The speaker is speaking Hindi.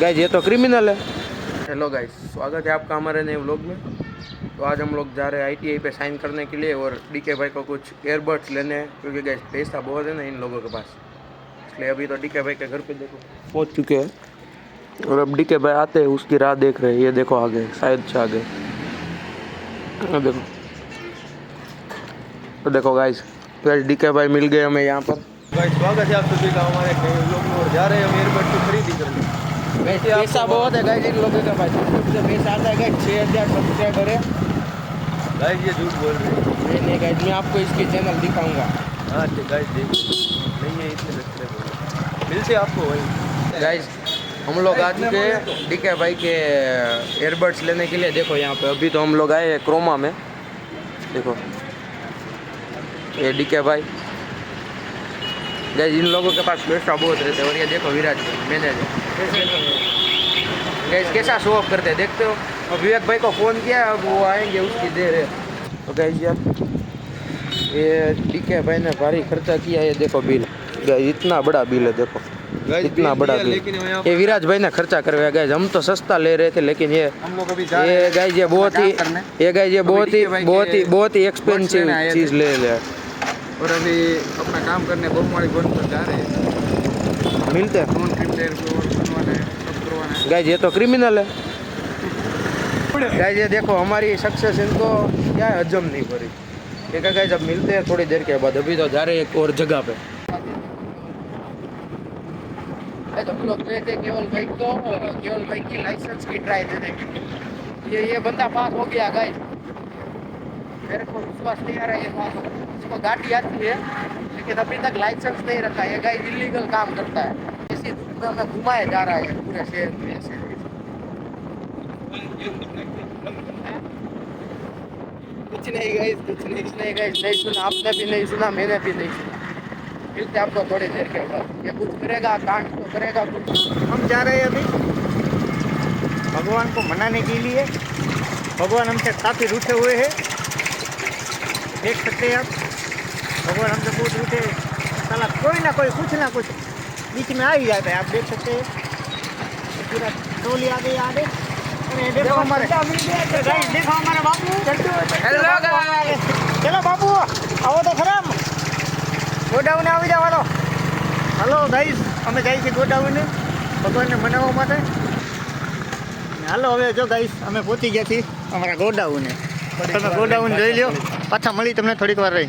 गाइस ये तो क्रिमिनल है। हेलो गाइस, स्वागत है आपका हमारे नए व्लॉग में। तो आज हम लोग जा रहे हैं आईटीआई पे साइन करने के लिए और डीके भाई को कुछ एयरबड्स लेने हैं क्योंकि गाइस पैसा बहुत है ना इन लोगों के पास, इसलिए अभी तो डीके भाई के घर पे देखो पहुंच चुके हैं और अब डीके भाई आते हैं उसकी राह देख रहे हैं। ये देखो आगे शायद से आगे देखो, तो देखो गाइस फिर डीके भाई मिल गए हमें यहाँ पर। गाइस स्वागत है आप सभी का हमारे नए व्लॉग में और जा रहे हैं हम एयरबड की खरीदी करने। पैसा बहुत है गाइस इन लोगों के पास, पैसा आता है गाइस 6000 सब्सक्राइबर है। गाइस ये झूठ बोल रहे हैं। नहीं गाइस, मैं आपको इसकी चैनल दिखाऊंगा। हाँ ठीक गाइस देख नहीं है इतने सब्सक्राइबर मिलते आपको वही। गाइस हम लोग आ चुके हैं डीके भाई के एयरबड्स लेने के लिए। देखो यहाँ पे अभी तो हम लोग आए हैं क्रोमा में। देखो ये डीके भाई, गाइस इन लोगों के पास पैसा बहुत रहते हैं। और ये देखो विराज मैनेजर गाइस कैसा शो ऑफ करते हैं देखते हो। और विवेक भाई को फ़ोन किया, अब वो आएंगे उसकी देर है। तो गाइस यार ये डीके भाई ने भारी खर्चा किया है। देखो बिल गाइस इतना बड़ा बिल है, देखो इतना बड़ा बिल। ये विराज भाई ने खर्चा करवाया। गाइस हम तो सस्ता ले रहे थे लेकिन ये हम लोग अभी ये गाइस ये बहुत ही एक्सपेंसिव चीज़ ले लिया। और अभी अपना काम करने बहुमाड़ी बन पर जा रहे हैं। मिलते हैं फोन प्रिंटर को और बनवाना है, सब करवाना है। गाइस ये तो क्रिमिनल है। गाइस ये देखो हमारी सक्सेस इनको क्या है, हजम नहीं हो रही। ठीक है गाइस अब मिलते हैं थोड़ी देर के बाद। अभी तो जा रहे हैं एक और जगह पे। तो हम लोग गए थे केवल भाई की लाइसेंस की ट्राई देने। ये बंदा पास हो गया गाइस, मेरे को विश्वास नहीं आ रहा है ये पास। इसको गाड़ी आती है लेकिन अभी तक लाइसेंस नहीं रखा है। गाइस इलीगल काम करता है, इसी धूप में घुमाया जा रहा है पूरे शहर में ऐसे। कुछ नहीं गाइस, नहीं सुना आपने भी नहीं सुना, मैंने भी नहीं सुना। मिलते आपको थोड़ी देर के बाद। ये कुछ करेगा कांड तो करेगा कुछ। हम जा रहे हैं अभी भगवान को मनाने के लिए। भगवान हमसे काफ़ी रूठे हुए हैं, देख सकते हैं आप। भगवान हमसे बहुत रूठे हैं। साला कोई ना कोई कुछ ना कुछ बीच में आ ही जाता है, आप देख सकते हैं। पूरा टोली आ गई आगे। देखो हमारे देखो हमारे बापू। चलो बापू आओ तो खराब गोडाउने આવી જવાનો। હલો ગાઈસ અમે જઈએ છીએ ગોડાउने ભગવાનને મનાવવા માટે। હાલો હવે જો ગાઈસ અમે પહોંચી ગયા છીએ અમારા ગોડાउने। તમે ગોડાઉન જોઈ લો, પાછા મળી તમને થોડીક વાર રહી।